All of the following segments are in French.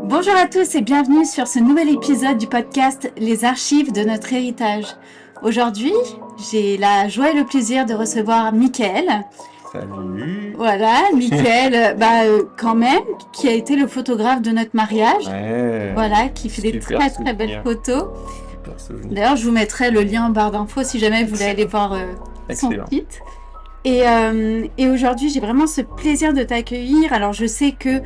Bonjour à tous et bienvenue sur ce nouvel épisode du podcast Les archives de notre héritage. Aujourd'hui, j'ai la joie et le plaisir de recevoir Mickaël. Salut. Voilà, Mickaël, quand même, qui a été le photographe de notre mariage. Ouais, Voilà, qui fait des super très très belles souvenir. photos. Super souvenir. D'ailleurs, je vous mettrai le lien en barre d'infos si jamais vous voulez aller voir son Excellent. site. Et aujourd'hui, j'ai vraiment ce plaisir de t'accueillir. Alors, je sais que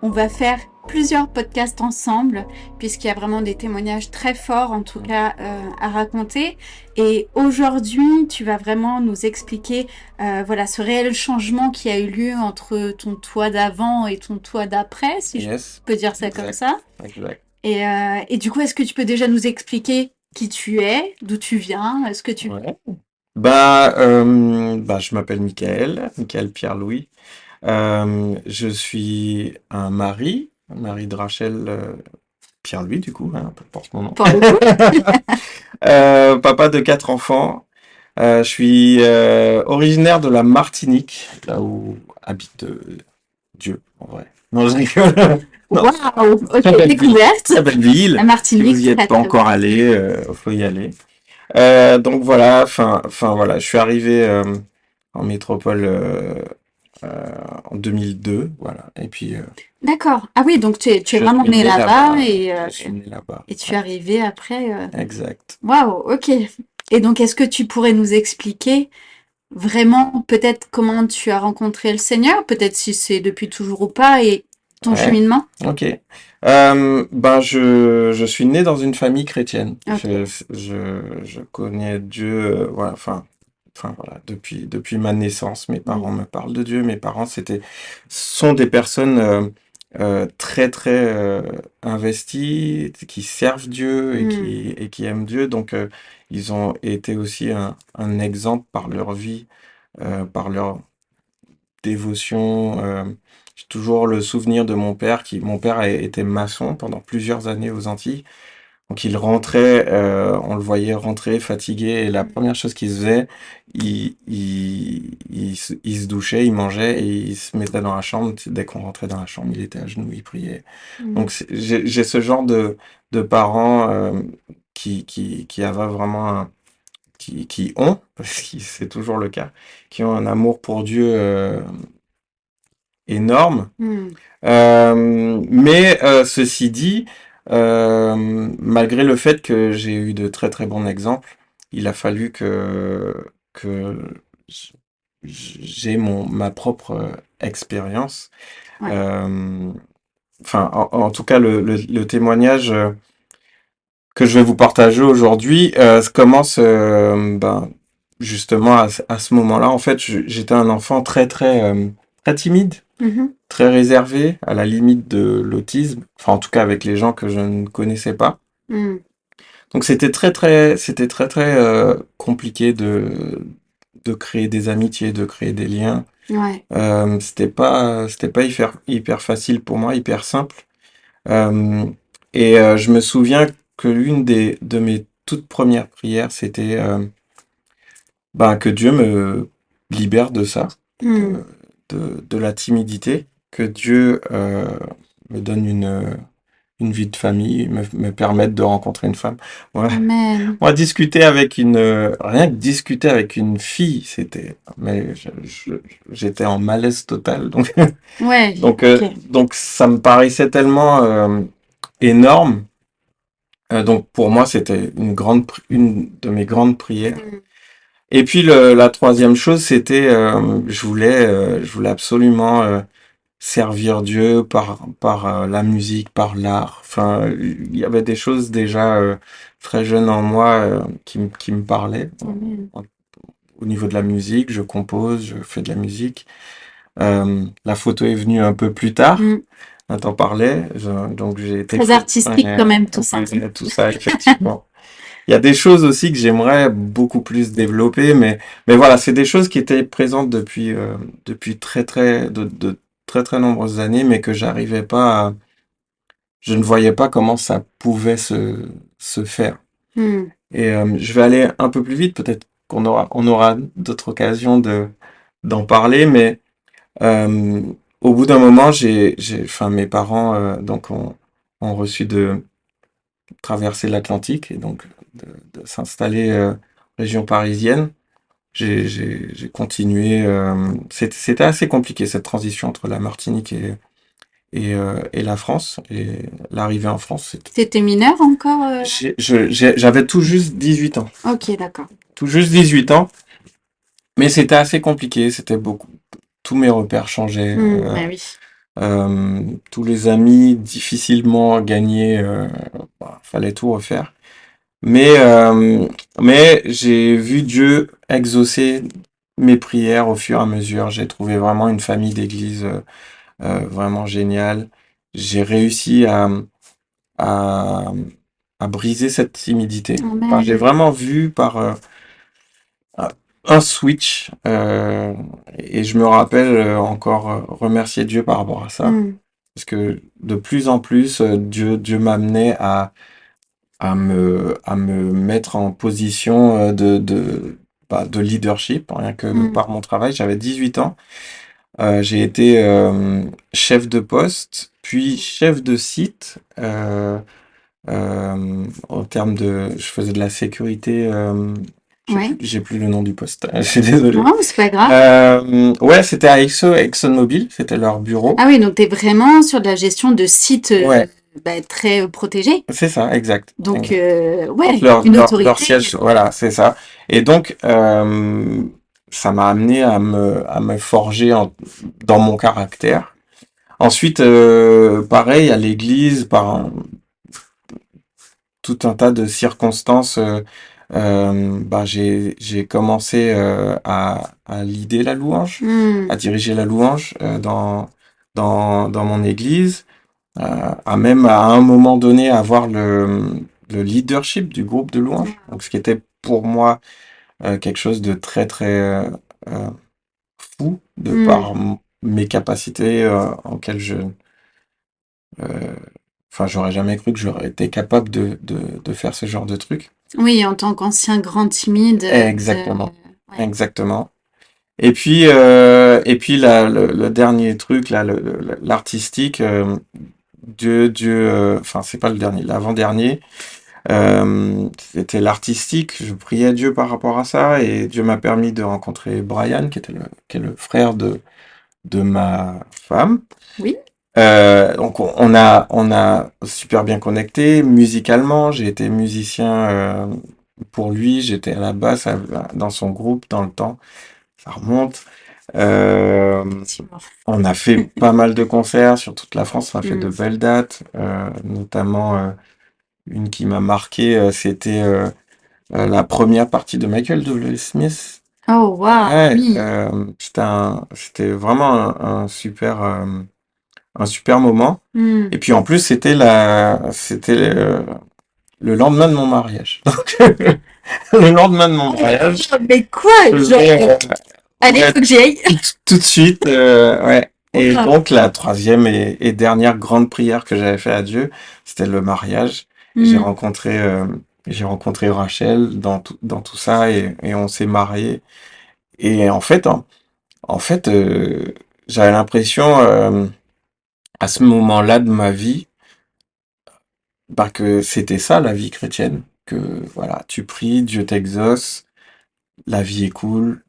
on va faire plusieurs podcasts ensemble, puisqu'il y a vraiment des témoignages très forts, en tout cas, à raconter. Et aujourd'hui, tu vas vraiment nous expliquer, voilà, ce réel changement qui a eu lieu entre ton toi d'avant et ton toi d'après, si je Yes, peux dire ça comme exact, ça. exact. Et du coup, est-ce que tu peux déjà nous expliquer qui tu es, d'où tu viens, ce que tu... Ouais. Je m'appelle Mickaël Pierre-Louis. Je suis un mari de Rachel Pierre-Louis, du coup, hein, peu importe mon nom. Pour le coup, Papa de 4 enfants. Je suis originaire de la Martinique, là où habite Dieu, en vrai. Non, je rigole. Non, waouh, ok, très belle ville. découverte. Très belle ville. La Si vous Martinique, y êtes très pas très encore beau. allé, faut y aller. Donc voilà, voilà, je suis arrivé en métropole en 2002, voilà. Et puis D'accord. Ah oui, donc tu es je vraiment suis né né là-bas là-bas. Je suis né là-bas. et tu es Ouais, arrivé après. exact. Waouh, ok. Et donc, est-ce que tu pourrais nous expliquer vraiment peut-être comment tu as rencontré le Seigneur, peut-être si c'est depuis toujours ou pas, et ton Ouais, cheminement? ok. Je suis né dans une famille chrétienne. Ok. Je connais Dieu, voilà, voilà, depuis ma naissance. Mes parents Mm. me parlent de Dieu. Mes parents sont des personnes très, très investies, qui servent Dieu Mm. et qui aiment Dieu. Donc, ils ont été aussi un exemple par leur vie, par leur dévotion. J'ai toujours le souvenir de mon père était maçon pendant plusieurs années aux Antilles. Donc il rentrait, on le voyait rentrer fatigué et la Mm. première chose qu'il faisait, il se douchait, il mangeait et il se mettait dans la chambre. Dès qu'on rentrait dans la chambre, il était à genoux, il priait. Mm. Donc j'ai ce genre de parents qui avaient vraiment qui ont, parce que c'est toujours le cas, qui ont un amour pour Dieu énorme. Mm. Mais ceci dit, malgré le fait que j'ai eu de très très bons exemples, il a fallu que j- j'ai ma propre expérience. Ouais. Euh, en tout cas, le témoignage que je vais vous partager aujourd'hui commence justement à ce moment-là. En fait, j'étais un enfant très très très timide, Mhm. très réservé, à la limite de l'autisme, enfin en tout cas avec les gens que je ne connaissais pas. Mm. Donc c'était très très compliqué de créer des amitiés, de créer des liens. Ouais. C'était pas hyper facile pour moi, hyper simple. Euh, je me souviens que de mes toutes premières prières, c'était que Dieu me libère de ça, Mm. de, de la timidité, que Dieu me donne une vie de famille, me permette de rencontrer une femme. Ouais. Amen. Moi, discuter avec rien que discuter avec une fille, mais j'étais en malaise total. Donc, Ouais, ok. donc ça me paraissait tellement énorme. Donc pour moi, c'était une de mes grandes prières. Mm. Et puis la troisième chose, c'était je voulais absolument servir Dieu par la musique, par l'art. Enfin, il y avait des choses déjà très jeunes en moi qui me parlaient. Amen. Au niveau de la musique, je compose, je fais de la musique. La photo est venue un peu plus tard. Mm. T'en parlais, donc j'ai été Très artistique quand même, tout ça. ouais, tout ça, effectivement. Il y a des choses aussi que j'aimerais beaucoup plus développer, mais voilà, c'est des choses qui étaient présentes depuis de très très nombreuses années, mais que je ne voyais pas comment ça pouvait se faire. Mm. Et je vais aller un peu plus vite, peut-être on aura d'autres occasions d'en parler, mais euh, au bout d'un moment, enfin, mes parents, ont reçu de traverser l'Atlantique et donc de s'installer région parisienne. J'ai continué. C'était assez compliqué cette transition entre la Martinique et la France. Et l'arrivée en France, T'étais mineur encore j'avais tout juste 18 ans. Ok, d'accord. Tout juste 18 ans. Mais c'était assez compliqué. C'était beaucoup. Tous mes repères changeaient. Bah oui. Tous les amis difficilement gagnés. Fallait tout refaire. Mais j'ai vu Dieu exaucer mes prières au fur et à mesure. J'ai trouvé vraiment une famille d'église vraiment géniale. J'ai réussi à, à briser cette timidité. Enfin, j'ai Amen. vraiment vu par un un switch et je me rappelle encore remercier Dieu par rapport à ça. Mm. Parce que de plus en plus, Dieu m'amenait à me mettre en position de leadership, rien que Mm. par mon travail. J'avais 18 ans. J'ai été chef de poste, puis chef de site. En termes de, je faisais de la sécurité. Ouais. J'ai plus le nom du poste. Je suis désolé. Non, mais c'est pas grave. Ouais, c'était à ExxonMobil, c'était leur bureau. Ah oui, donc t'es vraiment sur de la gestion de sites Ouais, très protégés. c'est ça, exact. Donc, Donc ouais, une leur autorité. siège, voilà, c'est ça. Et donc, ça m'a amené à me forger dans mon caractère. Ensuite, pareil, à l'église, tout un tas de circonstances, bah, j'ai commencé à leader la louange, Mm. à diriger la louange dans mon église, à même à un moment donné avoir le leadership du groupe de louange. Donc, ce qui était pour moi quelque chose de très très euh, fou de Mm. par mes capacités auxquelles euh, enfin, j'aurais jamais cru que j'aurais été capable de faire ce genre de truc. Oui, en tant qu'ancien grand timide. Exactement, Ouais. exactement. Et puis le dernier truc là, l'artistique, Dieu, enfin c'est pas le dernier, l'avant-dernier, c'était l'artistique. Je priais Dieu par rapport à ça et Dieu m'a permis de rencontrer Brian, qui est le frère de ma femme. Oui. Donc on a super bien connecté musicalement. J'ai été musicien pour lui. J'étais à la basse dans son groupe dans le temps. Ça remonte. Euh, Effectivement. on a fait pas mal de concerts sur toute la France. On a fait de Mm. belles dates, notamment une qui m'a marqué. C'était la première partie de Michael W. Smith. Oh, waouh, Ouais, oui. c'était vraiment un super moment. Mm. Et puis en plus, c'était le lendemain de mon mariage. Donc, le lendemain de mon mariage, Mais quoi? je Genre, vais allez, ouais, faut que j'y aille. tout de suite, ouais. Et Waouh. donc la troisième et dernière grande prière que j'avais fait à Dieu, c'était le mariage. J'ai Mm. rencontré, euh, j'ai rencontré Rachel dans tout ça et on s'est mariés. Et en fait, j'avais l'impression à ce moment-là de ma vie, bah, que c'était ça la vie chrétienne, que voilà, tu pries, Dieu t'exauce, la vie est cool,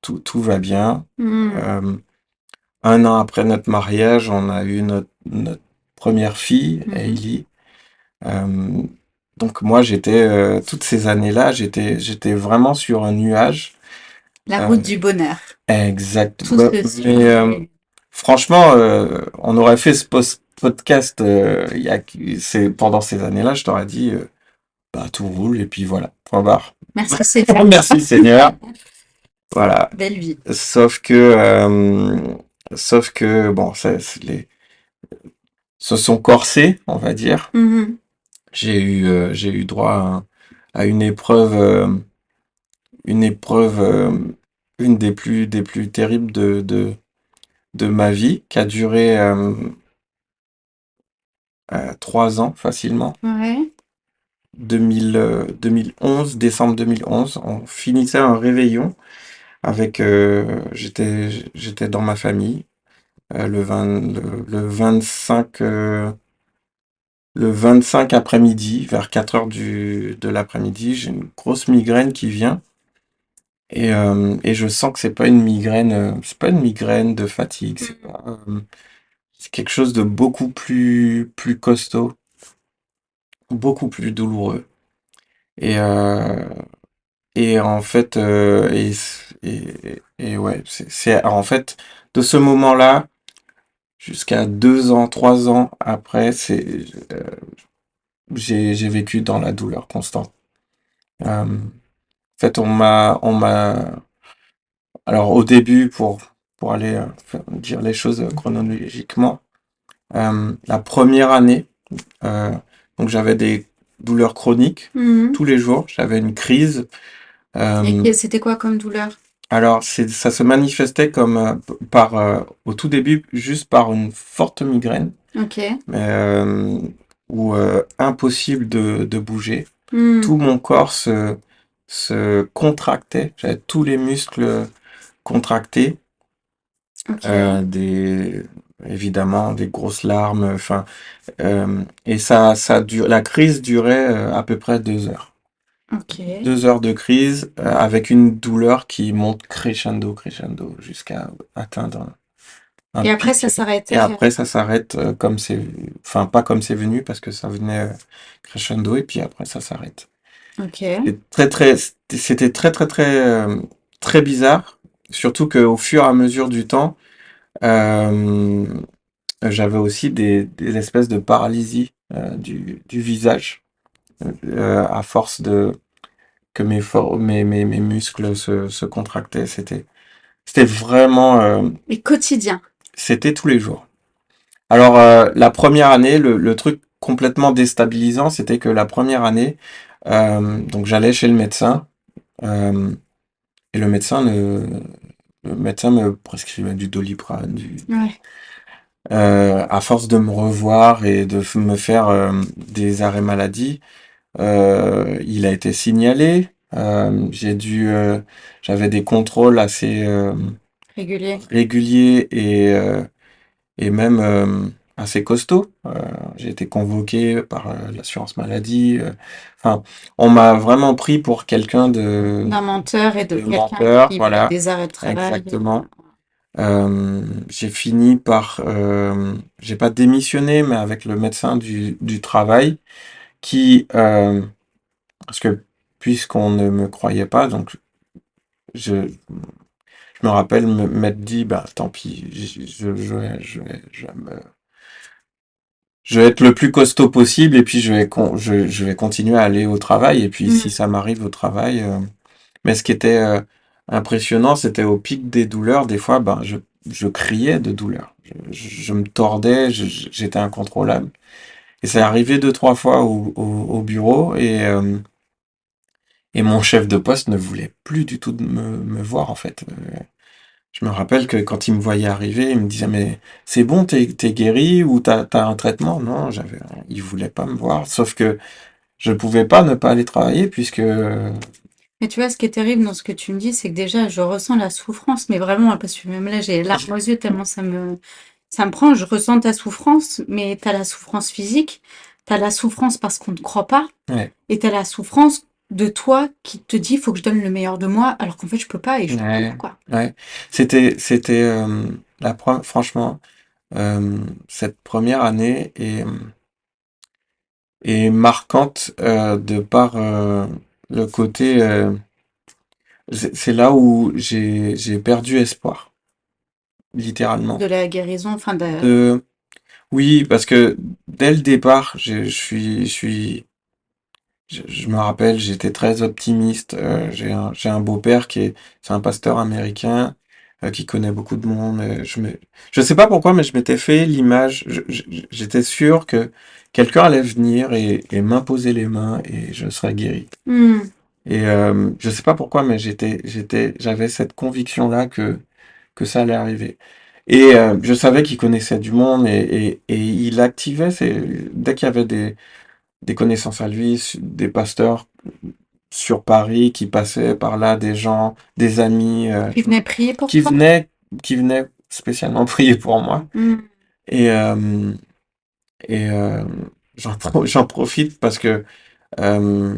tout va bien. Mm. Euh, un an après notre mariage, on a eu notre première fille, Mhm. Hailey. Euh, donc moi, toutes ces années-là, j'étais vraiment sur un nuage. La Euh, route du bonheur. exact. Tout se Mais suit. franchement, on aurait fait ce podcast c'est pendant ces années-là, je t'aurais dit. Bah, tout roule et puis voilà, point barre. Merci Seigneur. Merci Seigneur. Voilà. Belle vie. Sauf que, euh, sauf que bon, se sont corsés, on va dire. Mhm. J'ai eu droit à une épreuve, une des plus terribles de ma vie, qui a duré 3 ans facilement. Ouais. 2011, décembre 2011, on finissait un réveillon avec j'étais dans ma famille le 25, le 25 après-midi, vers 4 heures de l'après-midi, j'ai une grosse migraine qui vient. Et je sens que c'est pas une migraine de fatigue, c'est quelque chose de beaucoup plus costaud, beaucoup plus douloureux. Et, euh, et en fait, et ouais, en fait, de ce moment-là jusqu'à 2 ans, 3 ans après, j'ai vécu dans la douleur constante. En fait, alors au début, pour aller dire les choses chronologiquement, la première année, euh, donc j'avais des douleurs chroniques Mhm. tous les jours, j'avais une crise. Euh, C'était quoi comme douleur? alors ça se manifestait comme au tout début juste par une forte migraine, Ok. euh, où impossible de bouger. Hmm. Tout mon corps se contractait, j'avais tous les muscles contractés. Ok. Des évidemment des grosses larmes, enfin, et la crise durait à peu près 2 heures. Ok. 2 heures de crise avec une douleur qui monte crescendo, crescendo, jusqu'à atteindre un Et après, ça pic. Et s'arrêtait. après, ça s'arrête enfin, pas comme c'est venu parce que ça venait crescendo et puis après, ça s'arrête. Ok. C'était très bizarre, surtout qu'au fur et à mesure du temps, euh, j'avais aussi des espèces de paralysie du visage à force que mes muscles se contractaient. C'était vraiment, Et quotidien. c'était tous les jours. Alors, la première année, le truc complètement déstabilisant, c'était que la première année, donc j'allais chez le médecin, euh, et le médecin me prescrivait du Doliprane, Ouais. à force de me revoir et de me faire des arrêts maladie. Il a été signalé. J'avais des contrôles assez Régulier. réguliers et même assez costauds. J'ai été convoqué par l'assurance maladie. Enfin, on m'a vraiment pris pour quelqu'un D'un menteur et de de quelqu'un menteur. qui voulait Voilà, des arrêts de travail. exactement. J'ai fini par, j'ai pas démissionné, mais avec le médecin du travail qui, parce que puisqu'on ne me croyait pas, donc je me rappelle m'être dit, bah tant pis, je vais être le plus costaud possible et puis je vais continuer à aller au travail et puis si Hmm. ça m'arrive au travail. Mais ce qui était impressionnant, c'était au pic des douleurs, des fois, ben je criais de douleur. Je me tordais, j'étais incontrôlable. Et c'est arrivé 2, 3 fois au bureau et mon chef de poste ne voulait plus du tout de me voir en fait. Je me rappelle que quand il me voyait arriver, il me disait mais c'est bon, t'es guéri ou t'as un traitement? Non, il voulait pas me voir. Sauf que je pouvais pas ne pas aller travailler puisque Mais tu vois, ce qui est terrible dans ce que tu me dis, c'est que déjà, je ressens la souffrance, mais vraiment, parce que même là, j'ai les larmes aux yeux tellement ça me prend. Je ressens ta souffrance, mais t'as la souffrance physique, t'as la souffrance parce qu'on ne te croit pas, ouais, et t'as la souffrance de toi qui te dit, faut que je donne le meilleur de moi, alors qu'en fait, je peux pas et je comprends ouais, pourquoi. ouais. C'était franchement cette première année est marquante de par le côté. C'est là où j'ai perdu espoir, littéralement. De la guérison, enfin, De Oui, parce que dès le départ, je me rappelle, j'étais très optimiste. J'ai un beau-père c'est un pasteur américain qui connaît beaucoup de monde. Je sais pas pourquoi, mais je m'étais fait l'image. J'étais sûr que quelqu'un allait venir et m'imposer les mains et je serais guéri. hmm. Et je sais pas pourquoi, mais j'avais cette conviction-là que ça allait arriver. Et je savais qu'il connaissait du monde et il activait dès qu'il y avait des connaissances à lui, des pasteurs sur Paris qui passaient par là, des gens, des amis Qui venait prier pour qui toi? venaient, qui venaient. spécialement prié pour moi. Hmm. Et, j'en profite parce que euh,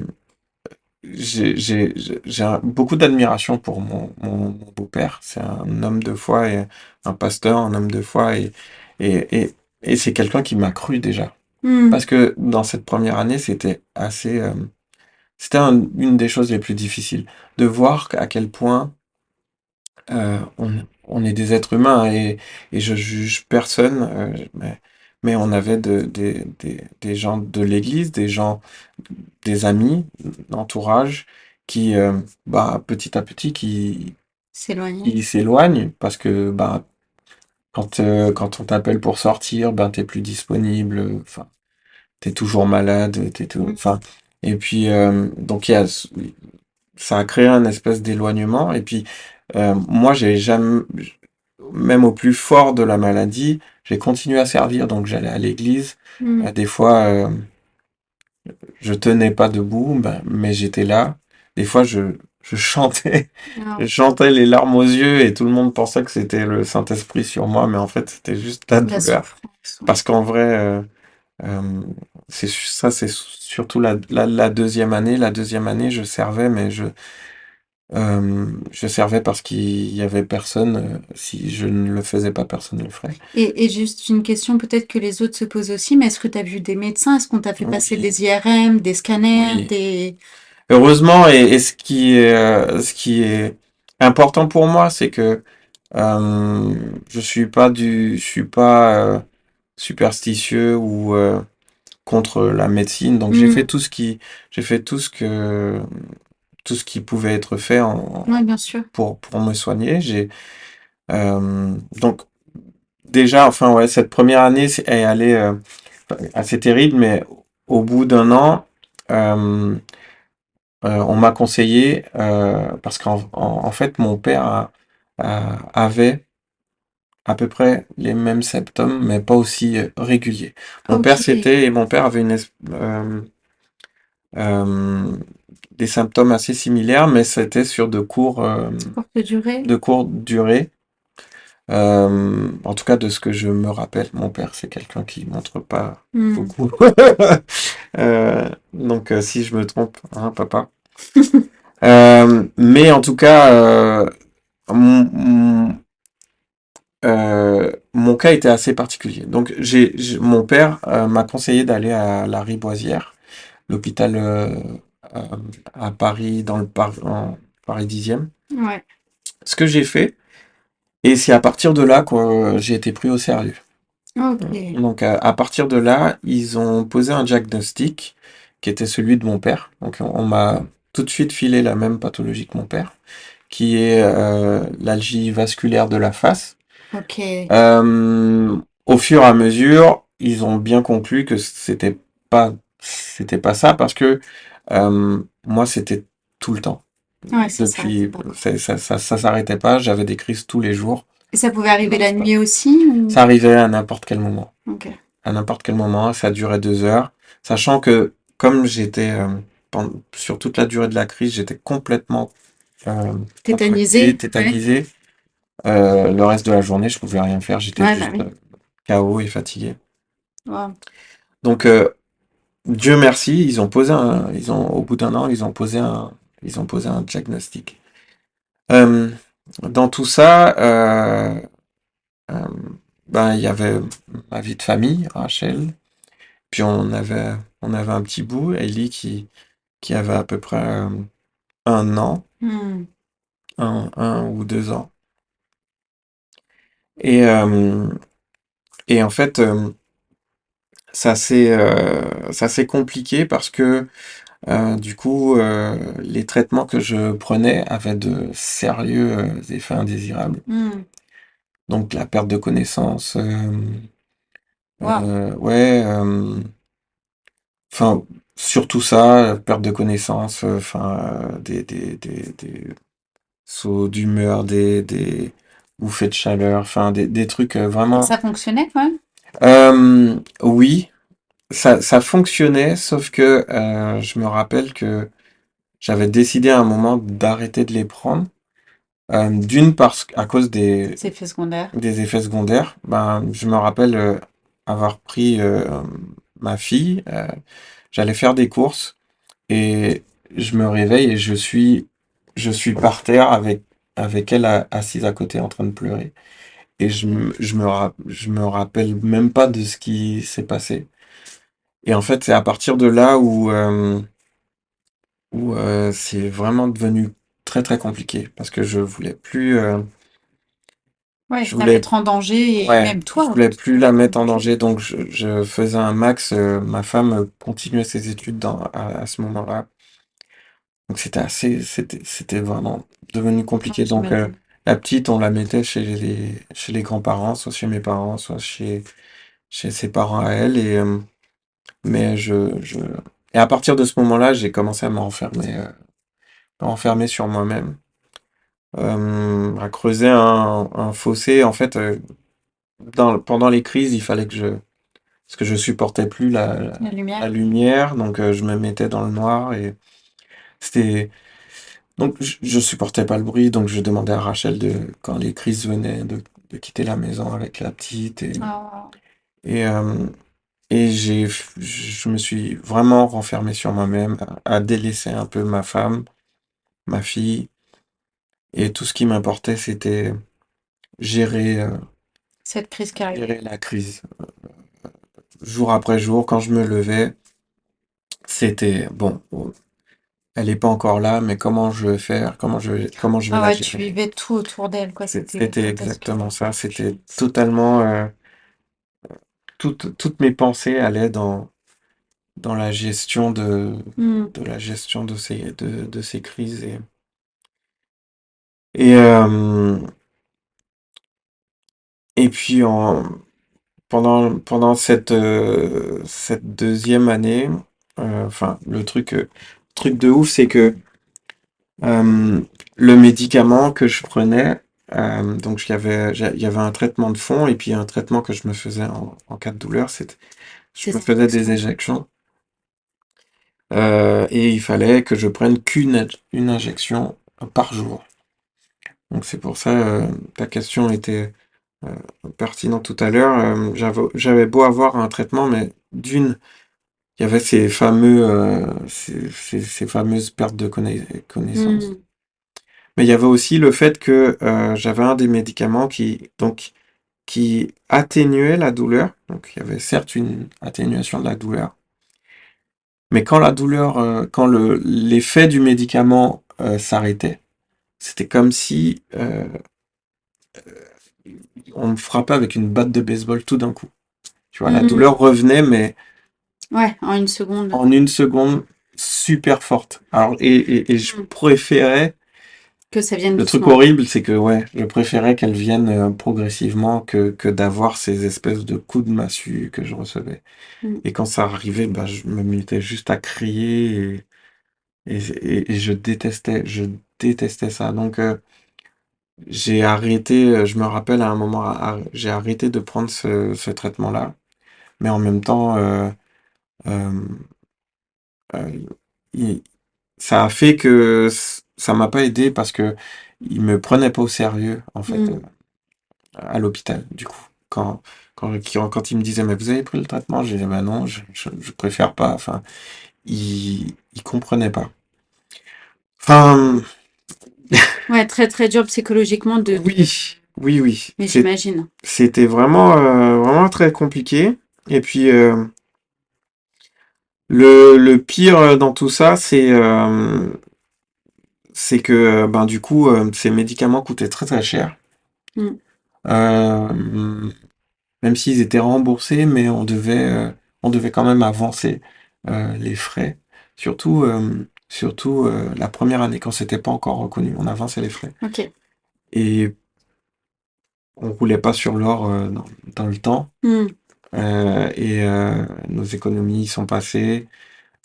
beaucoup d'admiration pour mon beau-père. C'est un homme de foi et un pasteur, un homme de foi et, et, et c'est quelqu'un qui m'a cru déjà. Hmm. Parce que dans cette première année, c'était une des choses les plus difficiles de voir à quel point on est des êtres humains et je juge personne, mais on avait des gens de l'église, des gens, des amis, d'entourage qui, bah, petit à petit, S'éloigner. qui s'éloignent parce que bah, quand on t'appelle pour sortir, ben t'es plus disponible, enfin, t'es toujours malade, Hmm. enfin, et puis donc ça a créé un espèce d'éloignement. Et puis, moi, j'ai jamais, même au plus fort de la maladie, j'ai continué à servir. Donc, j'allais à l'église. Hmm. Des fois, je tenais pas debout, ben, mais j'étais là. Des fois, je chantais, Ah, je chantais les larmes aux yeux et tout le monde pensait que c'était le Saint-Esprit sur moi, mais en fait, c'était juste la la douleur. souffrance. Ouais. Parce qu'en vrai, c'est surtout la deuxième année. La deuxième année, je servais, mais je servais parce qu'il y avait personne. Si je ne le faisais pas, personne ne le ferait. Et juste une question peut-être que les autres se posent aussi, mais est-ce que tu as vu des médecins? Est-ce qu'on t'a fait passer Oui, des IRM, des scanners, oui. des... Heureusement, et ce qui est important pour moi, c'est que je suis pas superstitieux ou contre la médecine. Donc Hmm. j'ai fait tout ce qui pouvait être fait Ouais, bien sûr. pour me soigner. Donc déjà, enfin ouais, cette première année est allée assez terrible, mais au bout d'un an, euh, on m'a conseillé, parce en fait, mon père avait à peu près les mêmes symptômes, mais pas aussi réguliers. Ok. Mon père avait euh, des symptômes assez similaires, mais c'était sur Courte durée. de courte durée. En tout cas, de ce que je me rappelle, mon père, c'est quelqu'un qui montre pas Hmm. beaucoup. Donc, si je me trompe, hein, papa. Mais en tout cas, mon, mon- mon cas était assez particulier. Donc, mon père m'a conseillé d'aller à la Riboisière, l'hôpital euh, à Paris, en Paris 10e. Ouais. Ce que j'ai fait, et c'est à partir de là que j'ai été pris au sérieux. Ok. Donc à partir de là, ils ont posé un diagnostic qui était celui de mon père. Donc on m'a tout de suite filé la même pathologie que mon père, qui est l'algie vasculaire de la face. Ok. Au fur et à mesure, ils ont bien conclu que c'était pas ça parce que moi c'était tout le temps. Ouais, ça s'arrêtait Depuis pas, quoi. ça s'arrêtait pas, j'avais des crises tous les jours Et ça pouvait arriver la non-stop. nuit aussi ou... Ça arrivait à n'importe quel moment. Ok. À n'importe quel moment, ça durait 2 heures, sachant que comme sur toute la durée de la crise, j'étais complètement contracté, Tétanisé? Ouais. tétanisé. Le reste de la journée, je pouvais rien faire, j'étais Ouais, bah juste oui. KO et fatigué. Wow. Donc Dieu merci, au bout d'un an, ils ont posé un diagnostic. Euh, Dans tout ça, euh, ben il y avait ma vie de famille, Rachel, puis on avait un petit bout, Ellie qui avait à peu près 1 an, Hmm. 1 ou 2 ans. Et, euh, et en fait, ça s'est compliqué parce que du coup, les traitements que je prenais avaient de sérieux effets indésirables. Hmm. Donc la perte de connaissance, Wow. ouais, enfin surtout ça, perte de connaissance, enfin des sauts d'humeur, des bouffées de chaleur, enfin des trucs Et vraiment. ça fonctionnait quand même? Oui, ça fonctionnait, sauf que je me rappelle que j'avais décidé à un moment d'arrêter de les prendre D'une parce à cause des C'est effets secondaires. des effets secondaires. Ben, je me rappelle avoir pris ma fille, j'allais faire des courses et je me réveille et je suis par terre avec elle assise à côté en train de pleurer. Et je me rappelle même pas de ce qui s'est passé. Et en fait, c'est à partir de là où c'est vraiment devenu très très compliqué parce que Ouais, je la voulais, mettre en danger et ouais, même je toi, voulais parce que plus la non mettre en plus. danger, donc je faisais un max. Ma femme continuait ses études à ce moment-là, donc c'était vraiment devenu Non, compliqué. Donc j'imagine. la petite, on la mettait chez les grands-parents, soit chez mes parents, soit chez ses parents à elle, mais et à partir de ce moment-là, j'ai commencé à m'enfermer sur moi-même, à creuser un fossé. En fait, pendant les crises, il fallait parce que je supportais plus La la lumière. lumière, donc je me mettais dans le noir et c'était, donc je supportais pas le bruit, donc je demandais à Rachel quand les crises venaient, de quitter la maison avec la petite Oh, et, euh, et je me suis vraiment renfermé sur moi-même, à délaisser un peu ma femme, ma fille, et tout ce qui m'importait, c'était gérer, euh, cette crise qui arrive. gérer la crise. Jour après jour, quand je me levais, c'était bon. Elle est pas encore là, mais comment je vais faire? Comment je vais Ah la ouais, tu gérer? vivais tout autour d'elle, quoi. C'était C'était exactement catastrophique. ça. C'était totalement, toutes mes pensées allaient dans la gestion Hmm. de ces crises et et puis pendant cette deuxième année, enfin le truc de ouf, c'est que Euh, le médicament que je prenais, donc il y avait un traitement de fond et puis un traitement que je me faisais en cas de douleur, je Des me faisais des injections. injections et il fallait que je prenne une injection par jour. Donc c'est pour ça ta question était pertinente tout à l'heure. J'avais beau avoir un traitement, mais il y avait ces fameuses pertes de connaissance. Hmm. Mais il y avait aussi le fait que j'avais un des médicaments qui atténuait la douleur. Donc il y avait certes une atténuation de la douleur, mais quand la douleur, quand l'effet du médicament s'arrêtait, c'était comme si on me frappait avec une batte de baseball tout d'un coup. Tu vois, la Hmm. douleur revenait, mais Ouais, en une seconde. en une seconde, super forte. Alors, et je Hmm. préférais. Que ça vienne Le truc doucement. horrible, c'est que ouais, je préférais qu'elle vienne progressivement que d'avoir ces espèces de coups de massue que je recevais. Hmm. Et quand ça arrivait, bah, je me mettais juste à crier et je détestais ça. Donc j'ai arrêté, je me rappelle à un moment, j'ai arrêté de prendre ce traitement-là. Mais en même temps, euh, euh, il- ça a fait que ça m'a pas aidé parce que il me prenait pas au sérieux, en fait. Hmm. À l'hôpital, du coup. Quand il me disait, mais vous avez pris le traitement? J'ai dit, bah non, je préfère pas. Enfin, il comprenait pas. Enfin, Ouais, très très dur psychologiquement oui, oui, oui. Mais j'imagine. C'était vraiment très compliqué. Et puis, le pire dans tout ça, c'est que, ben, du coup, ces médicaments coûtaient très très cher. Hmm. Euh, Même s'ils étaient remboursés, mais on devait quand même avancer les frais. Surtout la première année, quand c'était pas encore reconnu, on avançait les frais. Ok. Et on roulait pas sur l'or dans le temps. Hmm. Et nos économies sont passées.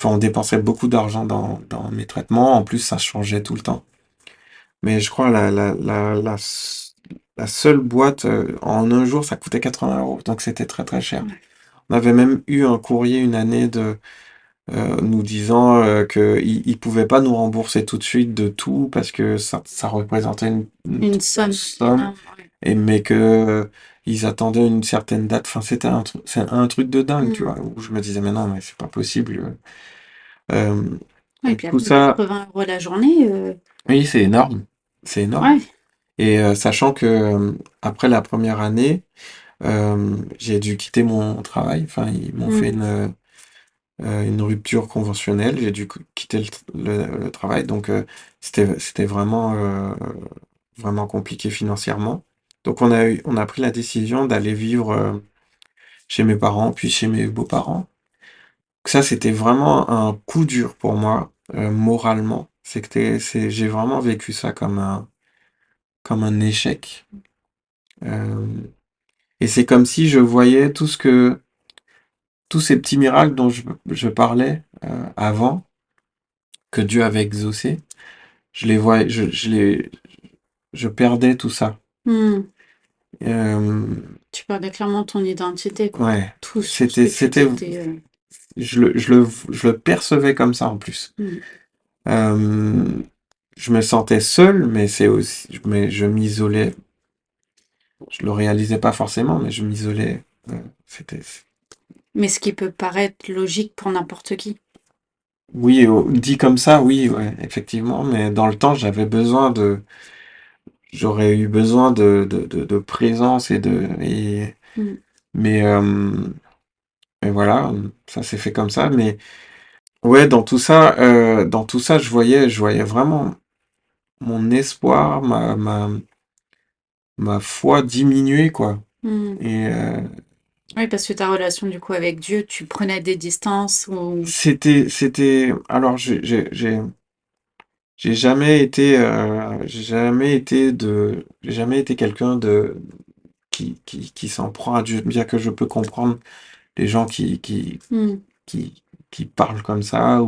Enfin, on dépensait beaucoup d'argent dans mes traitements. En plus, ça changeait tout le temps. Mais je crois la seule boîte en un jour, ça coûtait 80 euros. Donc c'était très très cher. Ouais. On avait même eu un courrier une année nous disant qu'il pouvait pas nous rembourser tout de suite de tout parce que ça représentait Une trop grosse somme somme, énorme, ouais. mais que ils attendaient une certaine date. Enfin, c'est un truc de dingue, tu Mm. vois, où je me disais, mais non, mais c'est pas possible. Euh, Ouais, et et puis tout après ça, 80 € la journée, oui, c'est énorme. C'est énorme. ouais. Et sachant que après la première année, j'ai dû quitter mon travail. Enfin, ils m'ont fait Mm. une rupture conventionnelle. J'ai dû quitter le travail. Donc, c'était vraiment, vraiment compliqué financièrement. Donc, on a pris la décision d'aller vivre chez mes parents, puis chez mes beaux-parents. Ça, c'était vraiment un coup dur pour moi, moralement. J'ai vraiment vécu ça comme un échec. Euh, et c'est comme si je voyais tous ces petits miracles dont je parlais avant, que Dieu avait exaucé, je les voyais, je perdais tout ça. Mm. Euh, Tu perdais clairement ton identité, quoi. ouais, Tout ce que tu t'étais. je le percevais comme ça en plus. Mm. Euh, je me sentais seul, mais mais je m'isolais. Je le réalisais pas forcément, mais je m'isolais. Euh, c'était, Mais ce qui peut paraître logique pour n'importe qui. oui, dit comme ça, oui, ouais, effectivement, mais dans le temps, j'aurais eu besoin de présence Mm. mais, mais voilà, ça s'est fait comme ça, mais ouais, dans tout ça, je voyais vraiment mon espoir, ma foi diminuer, quoi. Mm. Et Oui, parce que ta relation, du coup, avec Dieu, tu prenais des distances ou. alors j'ai jamais été quelqu'un qui s'en prend à Dieu, bien que je peux comprendre les gens Mm. qui, qui parlent comme ça,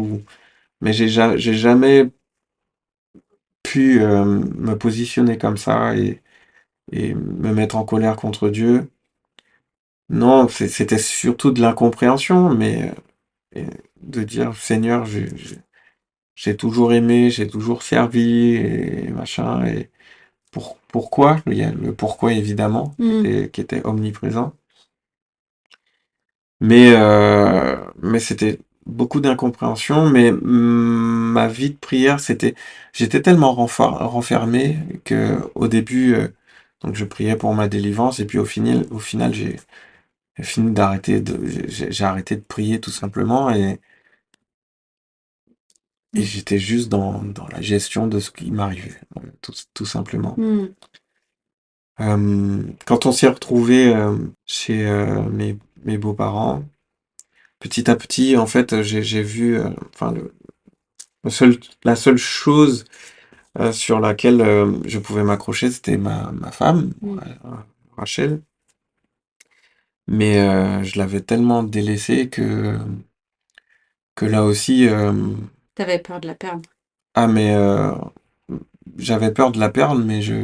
mais j'ai jamais pu me positionner comme ça et me mettre en colère contre Dieu. Non, c'était surtout de l'incompréhension, mais de dire, Seigneur, j'ai toujours aimé, j'ai toujours servi, et machin, et pourquoi? Il y a le pourquoi, évidemment, Mm. qui était omniprésent. Mais c'était beaucoup d'incompréhension, mais ma vie de prière, j'étais tellement renfermé que au début, donc je priais pour ma délivrance, et puis au final, j'ai fini j'ai arrêté de prier tout simplement, et Mm. j'étais juste dans la gestion de ce qui m'arrivait, tout simplement. Mm. Quand on s'est retrouvé chez mes beaux-parents, petit à petit, en fait, j'ai vu, enfin, la seule chose sur laquelle je pouvais m'accrocher, c'était ma femme, Mm. Rachel. Mais je l'avais tellement délaissée que là aussi, T'avais peur de la perdre. ah mais j'avais peur de la perdre, mais je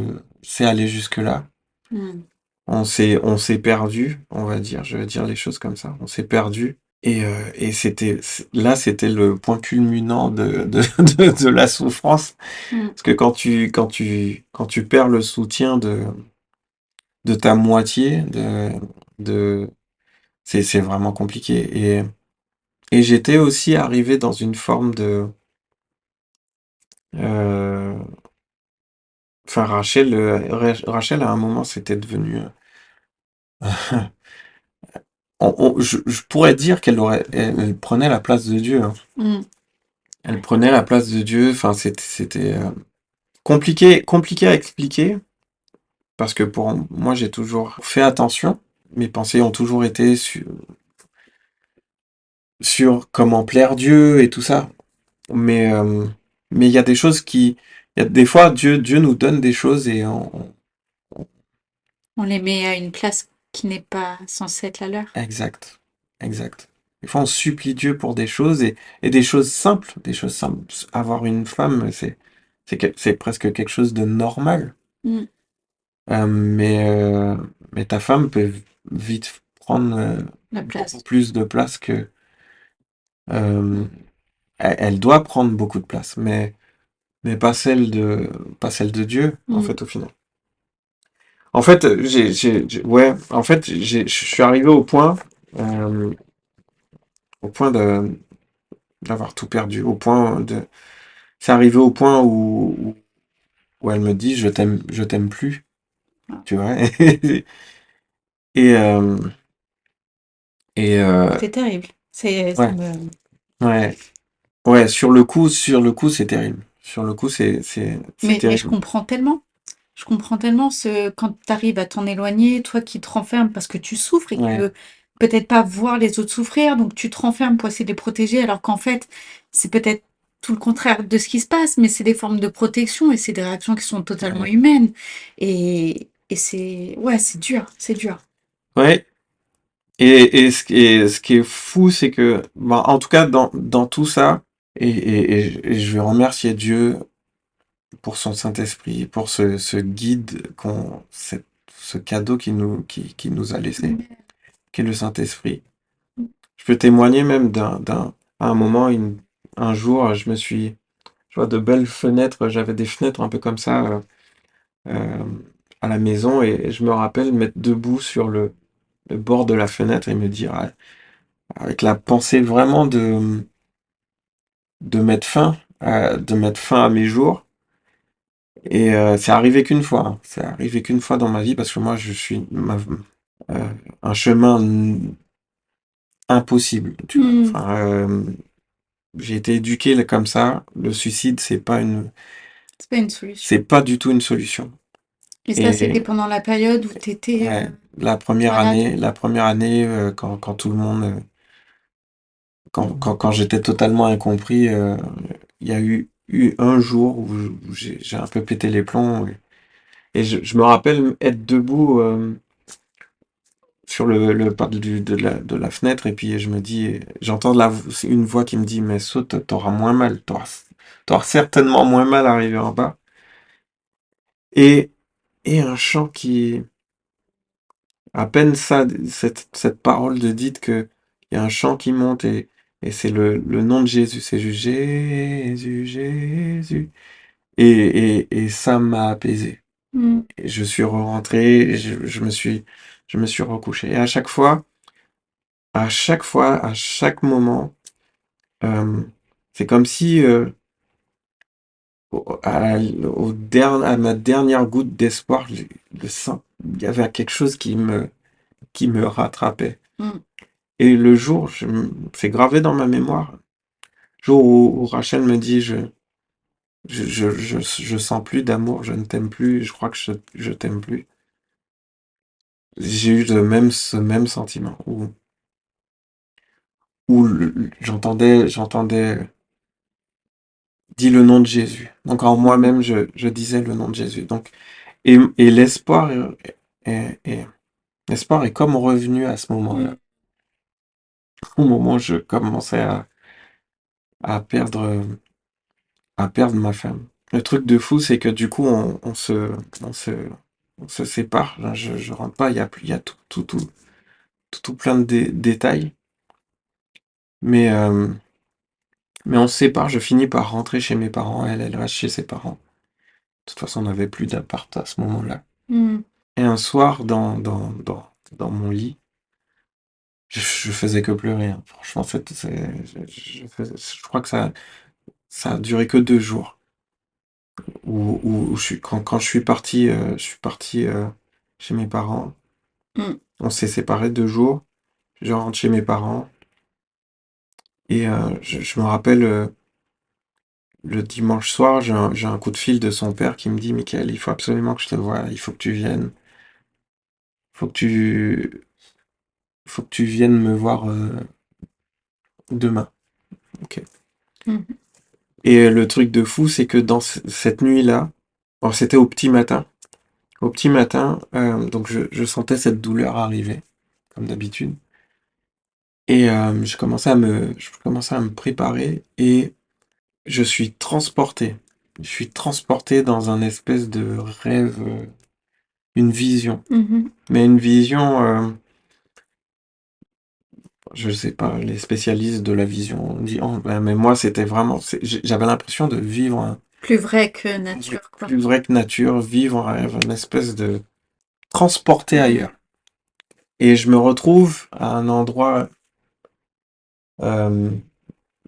sais aller jusque-là. Mm. On s'est perdu, on va dire, je vais dire les choses comme ça. On s'est perdu. Et là, c'était le point culminant de la souffrance. Mm. Parce que quand tu perds le soutien de ta moitié, de, c'est vraiment compliqué. Et j'étais aussi arrivé dans une forme euh, enfin, Rachel, à un moment, c'était devenu, je pourrais dire elle prenait la place de Dieu, hein. Mm. Elle prenait la place de Dieu. Enfin, c'était compliqué à expliquer parce que pour moi, j'ai toujours fait attention. Mes pensées ont toujours été sur comment plaire Dieu et tout ça. Mais mais il y a des choses il y a des fois Dieu nous donne des choses et On les met à une place qui n'est pas censée être la leur. exact, exact. Des fois, on supplie Dieu pour des choses et des choses simples, des choses simples. Avoir une femme, c'est presque quelque chose de normal. Mm. Euh, mais, euh, mais ta femme peut vite prendre La beaucoup place. plus de place euh, elle doit prendre beaucoup de place, mais pas celle de Dieu, en Mm. fait, au final. En fait, ouais, en fait, je suis arrivé au point d'avoir tout perdu, c'est arrivé au point où elle me dit, je t'aime plus, Ah. tu vois. Et, euh, et C'est terrible. Ça ouais, me... ouais, ouais, sur le coup, c'est terrible. Sur le coup, c'est Mais je terrible. comprends tellement. Je comprends tellement quand tu arrives à t'en éloigner, toi qui te renfermes parce que tu souffres et que tu Ouais, veux peut-être pas voir les autres souffrir, donc tu te renfermes pour essayer de les protéger, alors qu'en fait, c'est peut-être tout le contraire de ce qui se passe, mais c'est des formes de protection et c'est des réactions qui sont totalement ouais, humaines. Et c'est, ouais, c'est dur, c'est dur. ouais. Et ce qui est fou, c'est que, bah, en tout cas, dans tout ça, et je vais remercier Dieu pour son Saint-Esprit, pour ce guide, ce cadeau qui nous a laissé, qui est le Saint-Esprit. Je peux témoigner même à un moment, un jour, je vois de belles fenêtres, j'avais des fenêtres un peu comme ça euh, à la maison, et je me rappelle m'être debout sur le bord de la fenêtre et me dire, ah, avec la pensée vraiment de mettre fin à mes jours. Et c'est arrivé qu'une fois, hein. C'est arrivé qu'une fois dans ma vie parce que moi, je suis euh, un chemin impossible, tu vois. Hmm. Enfin, j'ai été éduqué là, comme ça. Le suicide, C'est pas une solution. c'est pas du tout une solution. Et ça, c'était Et pendant la période où tu étais ouais, la première année, quand tout le monde, quand j'étais totalement incompris, il y a eu un jour où j'ai un peu pété les plombs. Et je me rappelle être debout sur le pas de la fenêtre, et puis je me dis, j'entends une voix qui me dit, mais saute, t'auras moins mal, t'auras certainement moins mal arrivé en bas. Et, et un chant à peine ça, cette parole de dite que il y a un chant qui monte, et c'est le nom de Jésus, c'est juste Jésus, Jésus. Et ça m'a apaisé. Hmm. Et je suis rentré, et je me suis recouché. Et à chaque fois, à chaque moment, euh, c'est comme si à ma dernière goutte d'espoir, il y avait quelque chose qui me rattrapait. Hmm. Et le jour, c'est gravé dans ma mémoire, le jour où Rachel me dit, je sens plus d'amour, je ne t'aime plus, je crois que je t'aime plus. J'ai eu ce même sentiment où j'entendais dis le nom de Jésus. Donc en Hmm. moi-même, je disais le nom de Jésus. Donc, et l'espoir est comme revenu à ce Hmm. moment-là. Au moment où je commençais à perdre, à perdre ma femme. Le truc de fou, c'est que du coup, on se, on se sépare. Là, je rentre pas, il y a tout plein de détails. Mais on se sépare, je finis par rentrer chez mes parents, elle reste chez ses parents. De toute façon, on n'avait plus d'appart à ce moment-là. Hmm. Et un soir, dans mon lit, je faisais que pleurer, hein. Franchement, je crois que ça a duré que 2 jours. Quand je suis parti chez mes parents, Hmm. on s'est séparés 2 jours. Je rentre chez mes parents et je me rappelle le dimanche soir, j'ai un coup de fil de son père qui me dit, Michael, il faut absolument que je te voie, il faut que tu viennes, faut que tu, faut que tu viennes me voir demain. Ok. Hmm. Et le truc de fou, c'est que dans cette nuit-là, bon, c'était au petit matin. Au petit matin, donc je sentais cette douleur arriver, comme d'habitude. Et je commençais à me préparer et je suis transporté. Je suis transporté dans un espèce de rêve, une vision. Mhm. Mais une vision je sais pas, les spécialistes de la vision ont dit, oh, ben, mais moi, c'était vraiment, j'avais l'impression de vivre Plus vrai que un truc nature, quoi. plus vrai que nature, vivre un rêve, une espèce de transporter Mm. ailleurs. Et je me retrouve à un endroit euh,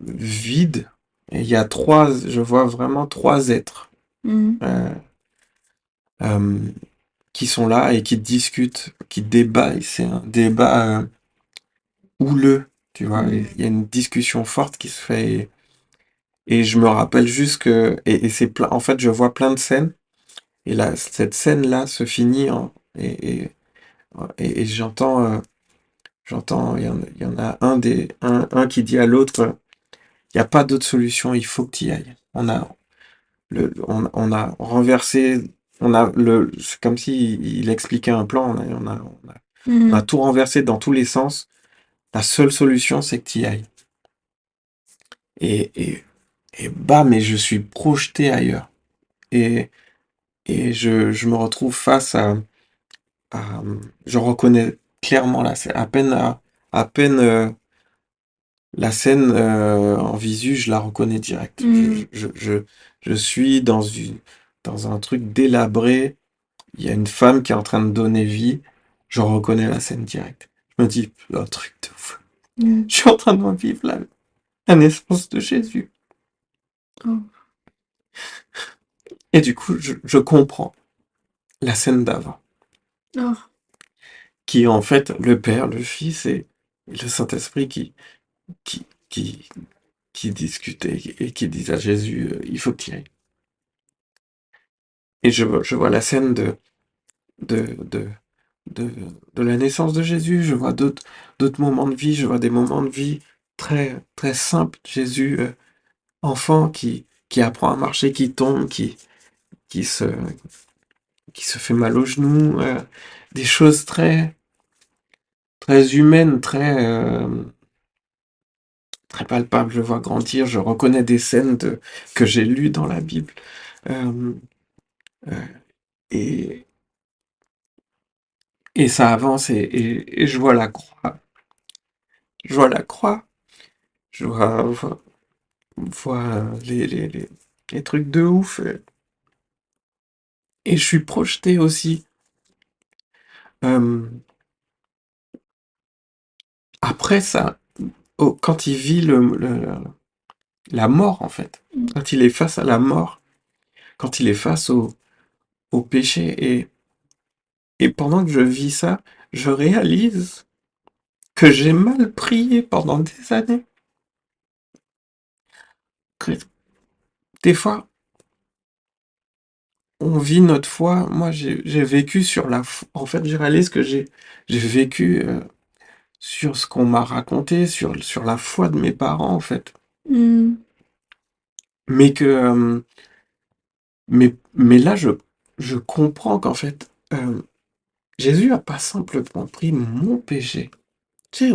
vide. Et il y a je vois vraiment trois êtres Mm. euh, euh, qui sont là et qui discutent, qui débattent. C'est un débat houleux, tu vois. Il Mm. y a une discussion forte qui se fait. Et je me rappelle juste que. Et c'est plein. En fait, je vois plein de scènes. Et là, cette scène-là se finit et j'entends, il y en a un qui dit à l'autre, il n'y a pas d'autre solution, il faut que tu y ailles. On a renversé, c'est comme si il expliquait un plan, on a Mm. tout renversé dans tous les sens. La seule solution, c'est que tu y ailles. Et, et, et bah, mais je suis projeté ailleurs. Et, et je me retrouve face à- je reconnais clairement là, c'est à peine la scène en visu, je la reconnais direct. Mm. Je suis dans un truc délabré. Il y a une femme qui est en train de donner vie. Je reconnais la scène directe. Je me dis, un truc de fou. Mm. Je suis en train de vivre la naissance de Jésus. Oh. Et du coup, je comprends la scène d'avant, Oh. qui est en fait le Père, le Fils et le Saint-Esprit qui, qui, qui discutaient et qui disent à Jésus, il faut que tu y ailles. Et je vois la scène de, de, de, de la naissance de Jésus, je vois d'autres moments de vie, je vois des moments de vie très, très simples. Jésus, enfant, qui apprend à marcher, qui tombe, qui se, qui se fait mal aux genoux, des choses très, très humaines, très palpables. Je vois grandir, je reconnais des scènes que j'ai lues dans la Bible. Euh, euh, et, et ça avance et je vois la croix. Je vois la croix. Je vois les trucs de ouf. Et je suis projeté aussi. euh, après ça, quand il vit la mort, en fait. Mm. Quand il est face à la mort, quand il est face au péché. Et pendant que je vis ça, je réalise que j'ai mal prié pendant des années. Que des fois, on vit notre foi. Moi, j'ai vécu sur la foi. En fait, je réalise que j'ai vécu sur ce qu'on m'a raconté, sur la foi de mes parents, en fait. Mm. Mais que, mais là, je comprends qu'en fait, Jésus a pas simplement pris mon péché. Tu sais,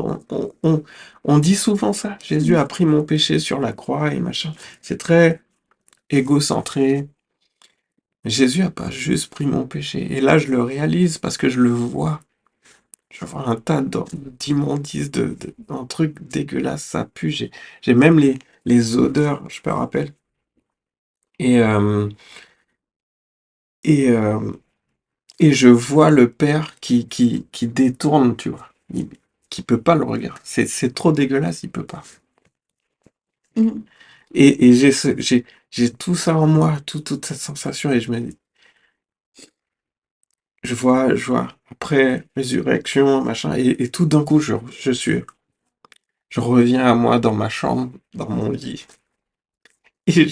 on dit souvent ça. Jésus a pris mon péché sur la croix et machin. C'est très égocentré. Jésus a pas juste pris mon péché. Et là, je le réalise parce que je le vois. Je vois un tas d'immondices, d'un truc dégueulasse, ça pue. J'ai même les odeurs, je me rappelle. Et, euh, et, euh, et je vois le père qui détourne, tu vois. Qui peut pas le regarder. C'est trop dégueulasse, il peut pas. Mm. Et j'ai tout ça en moi, toute cette sensation, et je vois après résurrection, machin, et tout d'un coup, je reviens à moi dans ma chambre, dans mon lit, et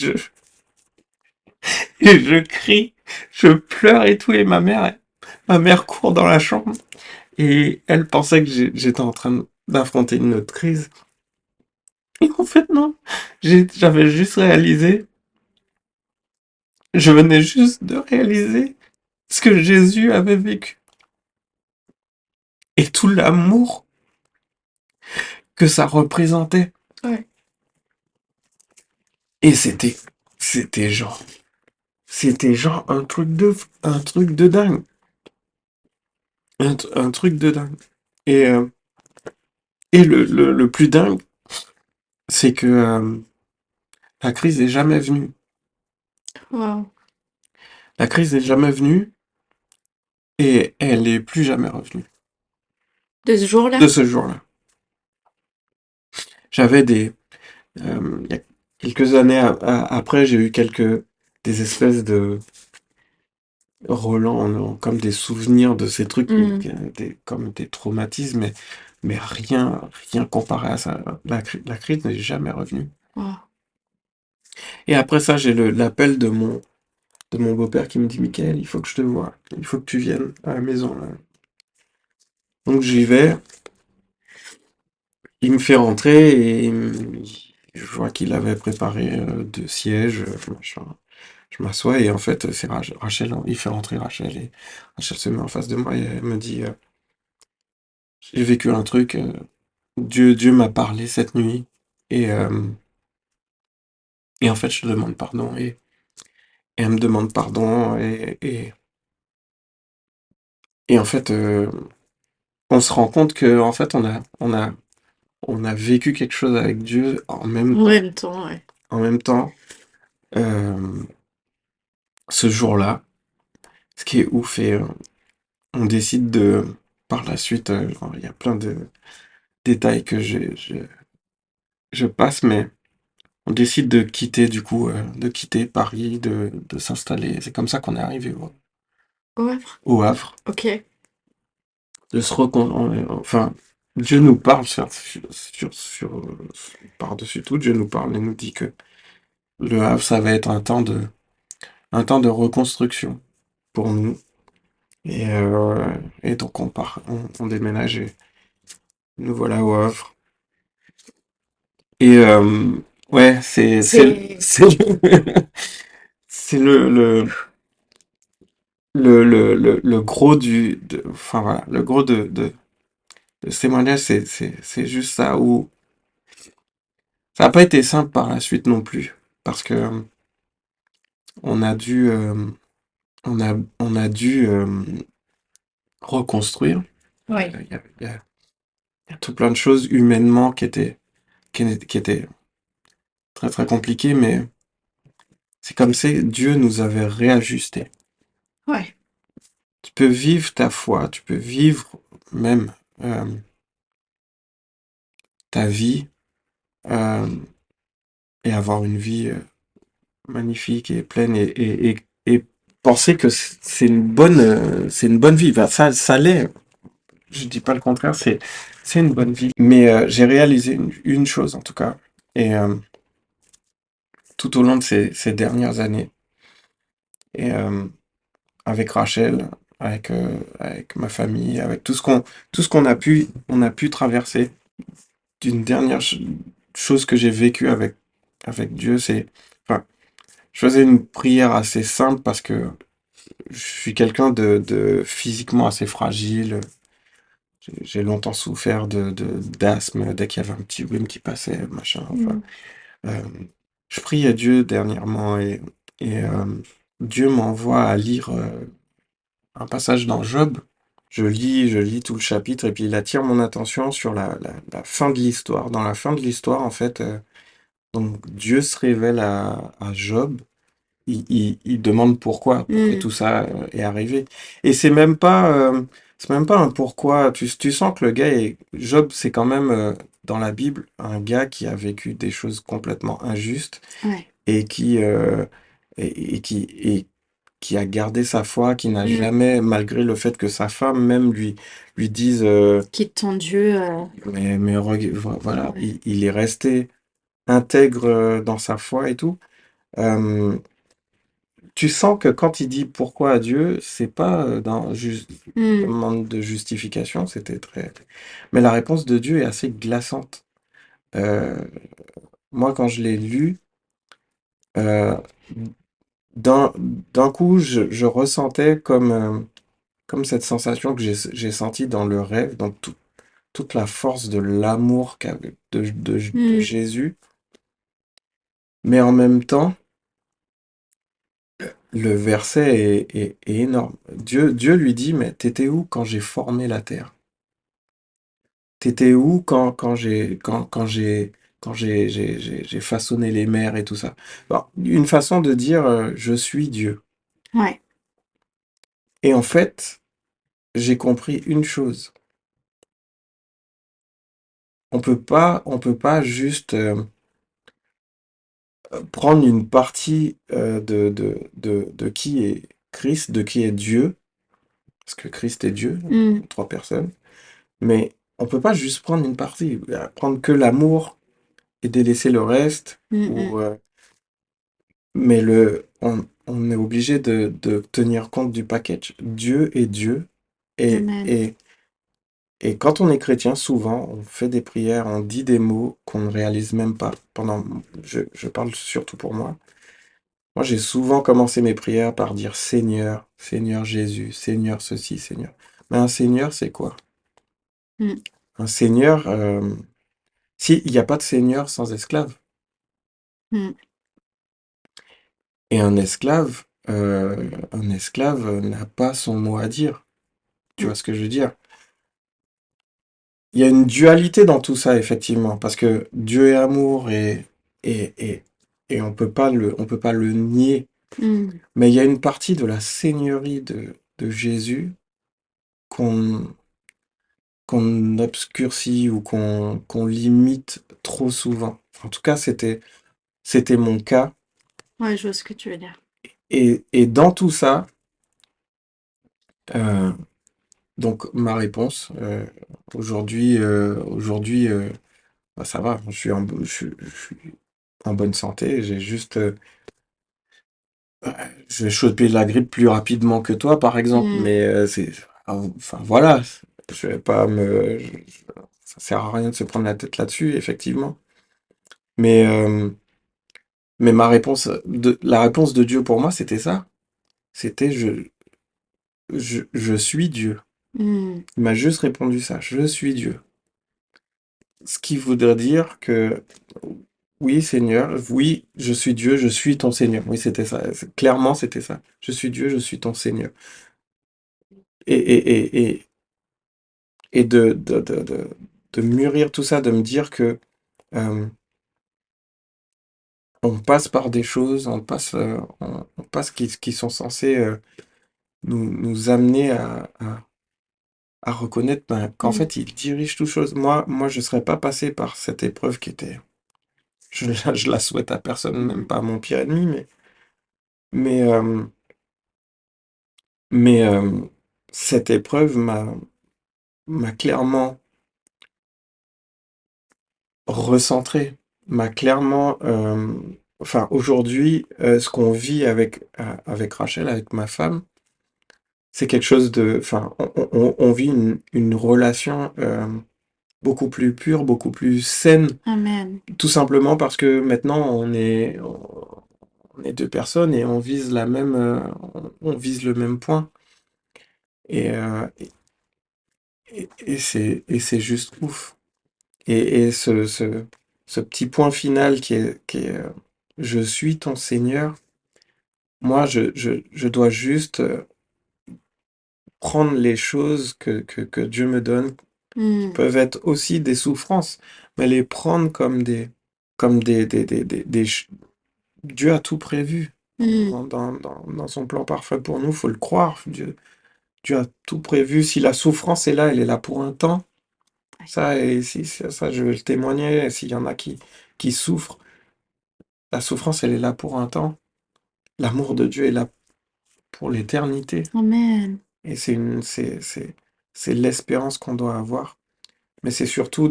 et je crie, je pleure et tout, et ma mère court dans la chambre, et elle pensait que j'étais en train d'affronter une autre crise. Et en fait, non, j'avais juste réalisé, je venais juste de réaliser ce que Jésus avait vécu, et tout l'amour que ça représentait. Ouais. Et c'était genre un truc de dingue, un truc de dingue. Et Et le plus dingue, c'est que la crise est jamais venue. Wow. La crise est jamais venue et elle est plus jamais revenue De ce jour-là? de ce jour-là. J'avais il y a quelques années après, j'ai eu des espèces de relents, comme des souvenirs de ces trucs, Hmm. comme des traumatismes, mais rien comparé à ça. La crise n'est jamais revenue. Wow. Et après ça, j'ai l'appel de mon beau-père qui me dit, Michael, il faut que je te voie, il faut que tu viennes à la maison, là. Donc j'y vais, il me fait rentrer et je vois qu'il avait préparé 2 sièges, machin. Je m'assois et en fait, c'est Rachel, il fait rentrer Rachel et Rachel se met en face de moi et elle me dit, j'ai vécu un truc, Dieu m'a parlé cette nuit et, euh, et en fait, je te demande pardon et elle me demande pardon et en fait, on se rend compte que en fait, on a vécu quelque chose avec Dieu En même temps, ouais. en même temps, euh, ce jour-là. Ce qui est ouf et on décide par la suite, il y a plein de détails que je passe, mais on décide de quitter du coup, de quitter Paris, de s'installer. C'est comme ça qu'on est arrivé Au Havre. au Havre, Ok. de se enfin, Dieu nous parle par-dessus tout, Dieu nous parle et nous dit que le Havre, ça va être un temps de reconstruction pour nous. Et donc on part, on déménage et nous voilà au Havre. Et ouais, C'est... c'est le gros enfin voilà, le gros de ce témoignage, c'est juste ça où ça n'a pas été simple par la suite non plus, parce que on a dû, on a dû reconstruire. Ouais. Il y a tout plein de choses humainement qui étaient très très compliquées, mais c'est comme si Dieu nous avait réajustés. Ouais. Tu peux vivre ta foi, tu peux vivre même euh, ta vie euh, et avoir une vie magnifique et pleine et penser que c'est une bonne vie. Enfin, ça l'est. Je dis pas le contraire, c'est une bonne vie. Mais j'ai réalisé une chose en tout cas, et tout au long de ces dernières années, et avec Rachel, avec ma famille, avec tout ce qu'on on a pu traverser. D'une dernière chose que j'ai vécue avec Dieu, enfin, je faisais une prière assez simple parce que je suis quelqu'un de physiquement assez fragile. J'ai longtemps souffert d'asthme dès qu'il y avait un petit rhume qui passait, machin. Enfin, Hmm. euh, je prie à Dieu dernièrement et Dieu m'envoie à lire un passage dans Job. Je lis tout le chapitre et puis il attire mon attention sur la fin de l'histoire. Dans la fin de l'histoire, en fait, donc Dieu se révèle à Job. Il demande pourquoi Hmm. tout ça est arrivé. Et c'est même pas un pourquoi. Tu sens que Job, c'est quand même dans la Bible un gars qui a vécu des choses complètement injustes Ouais. et et qui a gardé sa foi, qui n'a Hmm. jamais, malgré le fait que sa femme même lui dise, Quitte ton Dieu. voilà, Ouais. il est resté intègre dans sa foi et tout. Euh, Tu sens que quand il dit pourquoi à Dieu, c'est pas dans Hmm. demande de justification, mais la réponse de Dieu est assez glaçante. Euh, Moi, quand je l'ai lu, euh, d'un d'un coup, je ressentais comme cette sensation que j'ai sentie dans le rêve, dans toute la force de l'amour de Hmm. Jésus, mais en même temps, le verset est énorme. Dieu lui dit, mais t'étais où quand j'ai formé la terre? T'étais où quand j'ai façonné les mers et tout ça? Bon, une façon de dire je suis Dieu. Ouais. Et en fait, j'ai compris une chose. On peut pas juste prendre une partie de qui est Christ, de qui est Dieu, parce que Christ est Dieu, Mm, trois personnes, mais on peut pas juste prendre une partie, prendre que l'amour et délaisser le reste, mm, mm. ou, mais on est obligé de tenir compte du package. Dieu est Dieu, et, Amen. et, et quand on est chrétien, souvent, on fait des prières, on dit des mots qu'on ne réalise même pas. Je parle surtout pour moi. Moi, j'ai souvent commencé mes prières par dire Seigneur, Seigneur Jésus, Seigneur ceci, Seigneur. Mais un Seigneur, c'est quoi? Mm, Un Seigneur, si, il n'y a pas de Seigneur sans esclave. mm, Et un esclave n'a pas son mot à dire. Tu mm, vois ce que je veux dire? Il y a une dualité dans tout ça, effectivement, parce que Dieu est amour et, et, et on peut pas le nier. mm, Mais il y a une partie de la seigneurie de Jésus qu'on qu'on obscurcit ou qu'on limite trop souvent. En tout cas, c'était mon cas. ouais, je vois ce que tu veux dire. Et dans tout ça, euh, donc ma réponse, aujourd'hui, bah, ça va, je suis en bonne santé. J'ai juste, je vais choper la grippe plus rapidement que toi, par exemple, Mm, mais enfin voilà, je vais pas ça sert à rien de se prendre la tête là-dessus, effectivement. Mais la réponse de Dieu pour moi, c'était ça. C'était je suis Dieu. mm, Il m'a juste répondu ça, je suis Dieu. Ce qui voudrait dire que oui, Seigneur, oui, je suis Dieu, je suis ton Seigneur. Oui, c'était ça. Clairement, c'était ça. Je suis Dieu, je suis ton Seigneur. Et, et, et, et, et de mûrir tout ça, de me dire que euh, on passe par des choses, on passe qui sont censées nous amener à reconnaître qu'en mm, fait, il dirige toute chose. Moi, je ne serais pas passé par cette épreuve qui était. Je la souhaite à personne, même mm, pas à mon pire ennemi, mais, euh, mais cette épreuve m'a clairement recentré, m'a clairement. Enfin, aujourd'hui, ce qu'on vit avec Rachel, avec ma femme, c'est quelque chose de. Enfin, on vit une relation beaucoup plus pure, beaucoup plus saine. Amen. Tout simplement parce que maintenant on est deux personnes et on vise le même point. Et c'est juste ouf. Et ce petit point final qui est je suis ton Seigneur. Moi, je dois juste prendre les choses que Dieu me donne, qui Mm, peuvent être aussi des souffrances, mais les prendre comme des. Dieu a tout prévu mm. dans son plan parfait pour nous, faut le croire. Dieu a tout prévu. Si la souffrance est là, elle est là pour un temps. Ouais. Ça, et si, ça, je veux le témoigner. S'il y en a qui souffrent, la souffrance, elle est là pour un temps. L'amour de Dieu est là pour l'éternité. Amen. Et c'est l'espérance qu'on doit avoir. Mais c'est surtout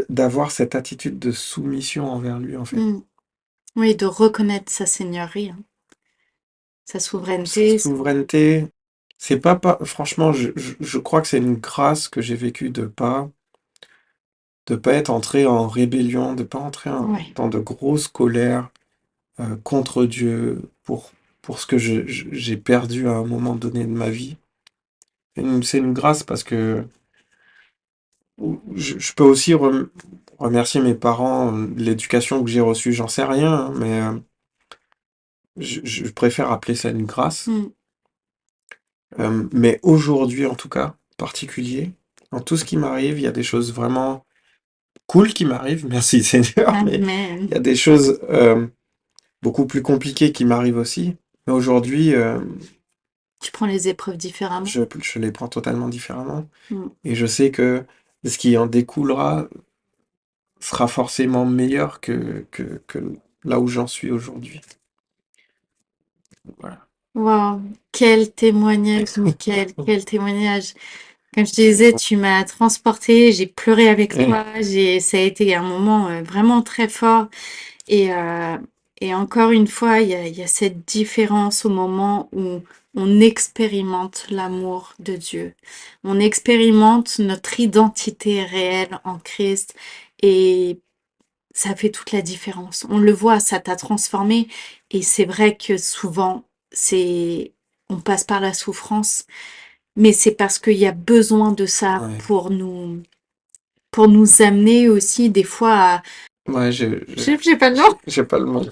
d'avoir cette attitude de soumission envers lui, en fait. Mm. Oui, de reconnaître sa seigneurie, hein, sa Sa souveraineté. souveraineté, c'est pas, franchement, je crois que c'est une grâce que j'ai vécue de pas être entré en rébellion, de pas entrer Ouais. dans de grosses colères contre Dieu pour ce que j'ai perdu à un moment donné de ma vie. C'est une grâce parce que je peux aussi remercier mes parents, l'éducation que j'ai reçue, j'en sais rien, hein, mais je préfère appeler ça une grâce. Mm, Mais aujourd'hui, en tout cas, particulier, Dans tout ce qui m'arrive, il y a des choses vraiment cool qui m'arrivent, merci Seigneur, mais Amen. il y a des choses beaucoup plus compliquées qui m'arrivent aussi. Mais aujourd'hui, Tu prends les épreuves différemment. je les prends totalement différemment. Mm. Et je sais que ce qui en découlera sera forcément meilleur que là où j'en suis aujourd'hui. Voilà. Wow, quel témoignage, Michael, quel témoignage. Comme je te disais, tu m'as transportée, j'ai pleuré avec toi, ça a été un moment vraiment très fort. Et, euh, et encore une fois, il y a cette différence au moment où on expérimente l'amour de Dieu. On expérimente notre identité réelle en Christ et ça fait toute la différence. On le voit, ça t'a transformé et c'est vrai que souvent, on passe par la souffrance, mais c'est parce qu'il y a besoin de ça Ouais. pour nous amener aussi des fois à, Ouais, j'ai pas le nom, j'ai pas le mot.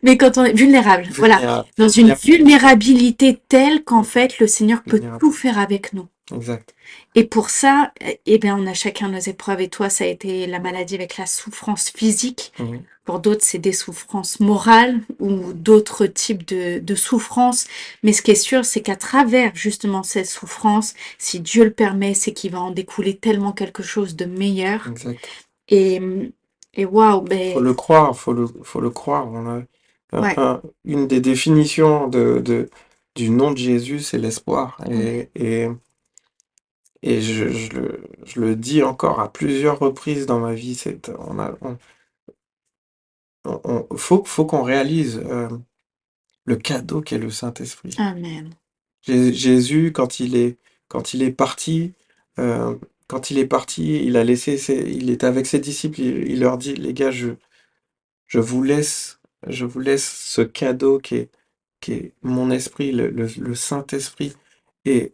mais quand on est vulnérable, voilà, Vulnérable. dans une vulnérabilité telle qu'en fait le Seigneur peut Vulnérable. tout faire avec nous. Exact. Et pour ça, eh bien, on a chacun nos épreuves. Et toi, ça a été la maladie avec la souffrance physique. Mhm. Pour d'autres, c'est des souffrances morales ou d'autres types de souffrances. Mais ce qui est sûr, c'est qu'à travers justement ces souffrances, si Dieu le permet, c'est qu'il va en découler tellement quelque chose de meilleur. Exact. Et, et waouh, Faut le croire, faut le croire. ouais. Une des définitions du nom de Jésus, c'est l'espoir. Et je le dis encore à plusieurs reprises dans ma vie, faut qu'on réalise le cadeau qu'est le Saint-Esprit. Amen. Jésus, quand il est parti, euh, il était avec ses disciples, il leur dit, les gars, je vous laisse, je vous laisse ce cadeau qui est mon esprit, le Saint-Esprit. Et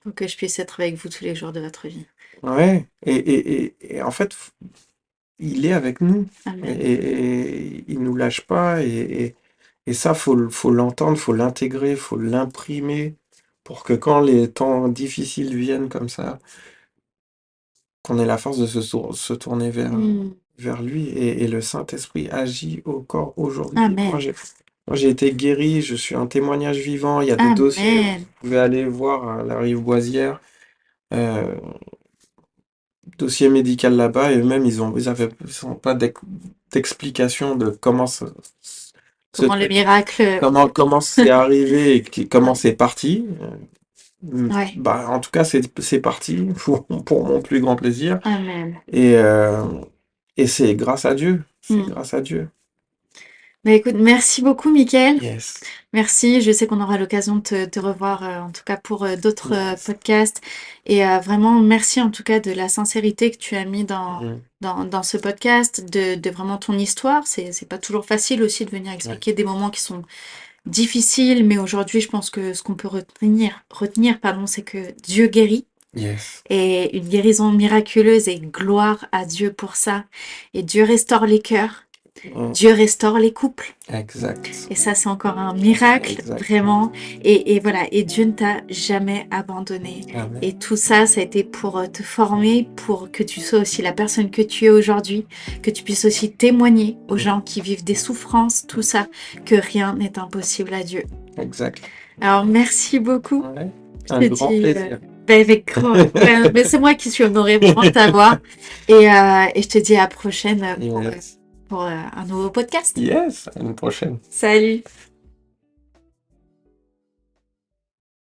Pour que je puisse être avec vous tous les jours de votre vie. ouais, et en fait, il est avec nous. Amen. Et il nous lâche pas. Et ça, faut l'entendre, faut l'intégrer, faut l'imprimer pour que quand les temps difficiles viennent comme ça, qu'on ait la force de se tourner Mm. vers lui. Et le Saint-Esprit agit au corps aujourd'hui. Amen. Moi, j'ai été guéri, je suis un témoignage vivant. Il y a des dossiers, vous Amen. pouvez aller voir à la Rive-Boisière, euh, dossier médical là-bas, et eux-mêmes, ils ont pas d'explication de comment Comment le miracle. comment c'est arrivé et comment Ouais. c'est parti. Ouais. Bah, en tout cas, c'est parti pour mon plus grand plaisir. Amen. Et, euh, et c'est grâce à Dieu. C'est Mm. grâce à Dieu. Bah écoute, merci beaucoup, Mickaël. Yes. Merci. Je sais qu'on aura l'occasion de te revoir, en tout cas pour d'autres Yes. podcasts. Et vraiment, merci en tout cas de la sincérité que tu as mis Mm. dans ce podcast, de vraiment ton histoire. C'est pas toujours facile aussi de venir expliquer des moments qui sont difficiles, mais aujourd'hui, je pense que ce qu'on peut retenir, pardon, c'est que Dieu guérit. Yes. Et une guérison miraculeuse et gloire à Dieu pour ça. Et Dieu restaure les cœurs. Mm. Dieu restaure les couples. Exact. Et ça, c'est encore un miracle, Exact. vraiment. Et voilà, et Dieu ne t'a jamais abandonné. Amen. Et tout ça, ça a été pour te former, pour que tu sois aussi la personne que tu es aujourd'hui, que tu puisses aussi témoigner aux gens qui vivent des souffrances, tout ça, que rien n'est impossible à Dieu. Exact. Alors, merci beaucoup. Ouais. Je Un te grand dis, plaisir. avec grand, ouais, mais c'est moi qui suis honorée vraiment de t'avoir. Et je te dis à la prochaine Yes. pour un nouveau podcast. Yes. À une prochaine. Salut!